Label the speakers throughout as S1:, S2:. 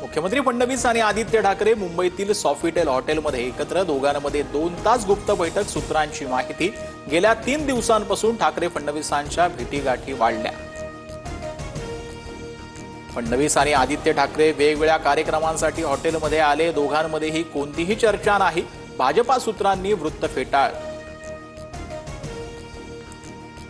S1: मुख्यमंत्री फडणवीस आणि आदित्य ठाकरे मुंबईतील सॉफिटेल हॉटेलमध्ये एकत्र, दोघांमध्ये 2 तास गुप्त बैठक. सूत्रांची माहिती, गेल्या 3 दिवसांपासून ठाकरे फडणवीसांच्या भेटीगाठी वाढल्या. फडणवीस आणि आदित्य ठाकरे वेगवेगळ्या कार्यक्रमांसाठी हॉटेलमध्ये आले. दोघांमध्येही कोणतीही चर्चा नाही, भाजपा सूत्रांनी वृत्त फेटाळलं.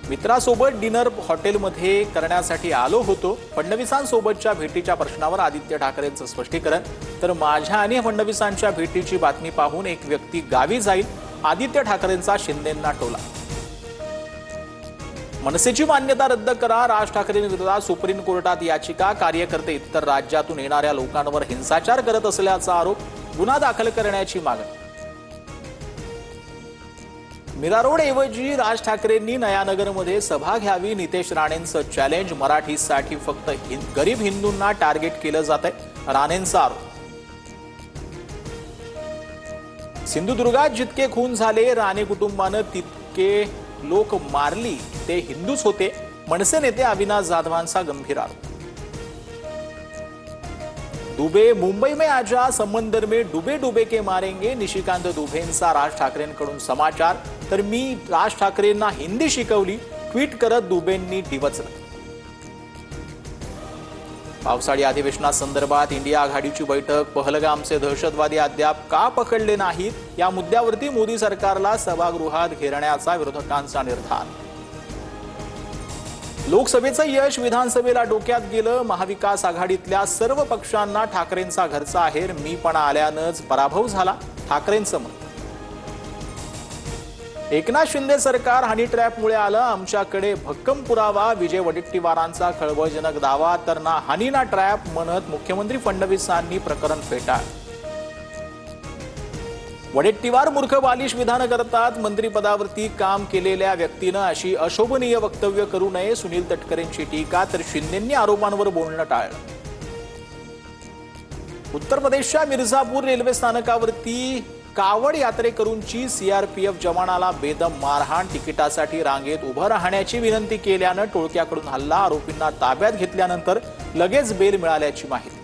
S1: मित्रासोबत डिनर हॉटेलमध्ये करण्यासाठी आलो होतो. फडणवीसांसोबतच्या भेटीच्या प्रश्नावर आदित्य ठाकरेंचं स्पष्टीकरण. तर माझ्या आणि फडणवीसांच्या भेटीची बातमी पाहून एक व्यक्ती गावी जाईल, आदित्य ठाकरेंचा शिंदेंना टोला. मनसेची मान्यता रद्द करा, राज ठाकरेंविरोधात सुप्रीम कोर्टात याचिका. कार्यकर्ते इतर राज्यातून येणाऱ्या लोकांवर हिंसाचार करत असल्याचा आरोप, गुन्हा दाखल करण्याची मागणी. मीरा रोड ऐवजी राज ठाकरेंनी नयानगरमध्ये सभा घ्यावी, नितेश राणेंचं चॅलेंज. मराठीसाठी फक्त गरीब हिंदूंना टार्गेट केलं जातंय, राणेंचा आरोप. सिंधुदुर्गात जितके खून झाले राणे कुटुंबानं तितके लोक मारली ते हिंदूच होते, मनसे नेते अविनाश जाधवांचा गंभीर आरोप. दुबे, मुंबई में आजा, समंदर में डुबे डुबे के मारेंगे, निशिकांत दुबेंचा राज ठाकरेंकडून समाचार. तर मी राज ठाकरेंना हिंदी शिकवली, ट्विट करत दुबेंनी डिवचलं. पावसाळी अधिवेशनासंदर्भात इंडिया आघाडीची बैठक. पहलगामचे दहशतवादी अद्याप का पकडले नाहीत, या मुद्द्यावरती मोदी सरकारला सभागृहात घेरण्याचा विरोधकांचा निर्धार. लोकसभेचं यश विधानसभेला डोक्यात गेलं. महाविकास आघाडीतल्या सर्व पक्षांना ठाकरेंचा घरचा आहेर, मीपणा आल्यानंच पराभव झाला, ठाकरेंचं मत. एकनाथ शिंदे सरकार हनी ट्रॅपमुळे आलं, आमच्याकडे भक्कम पुरावा, विजय वडेट्टीवारांचा खळबळजनक दावा. तर ना हनी ना ट्रॅप म्हणत मुख्यमंत्री फडणवीसांनी प्रकरण फेटाळलं. वडेट्टीवार मूर्ख बालिश विधान करतात, मंत्रिपदावरती काम केलेल्या व्यक्तीनं अशी अशोभनीय वक्तव्य करू नये, सुनील तटकरेंची टीका. तर शिंदेंनी आरोपांवर बोलणं टाळलं. उत्तर प्रदेशच्या मिर्झापूर रेल्वे स्थानकावरती कावड यात्रेकरूंची सीआरपीएफ जवानाला बेदम मारहाण. तिकिटासाठी रांगेत उभं राहण्याची विनंती केल्यानं टोळक्याकडून हल्ला. आरोपींना ताब्यात घेतल्यानंतर लगेच बेल मिळाल्याची माहिती.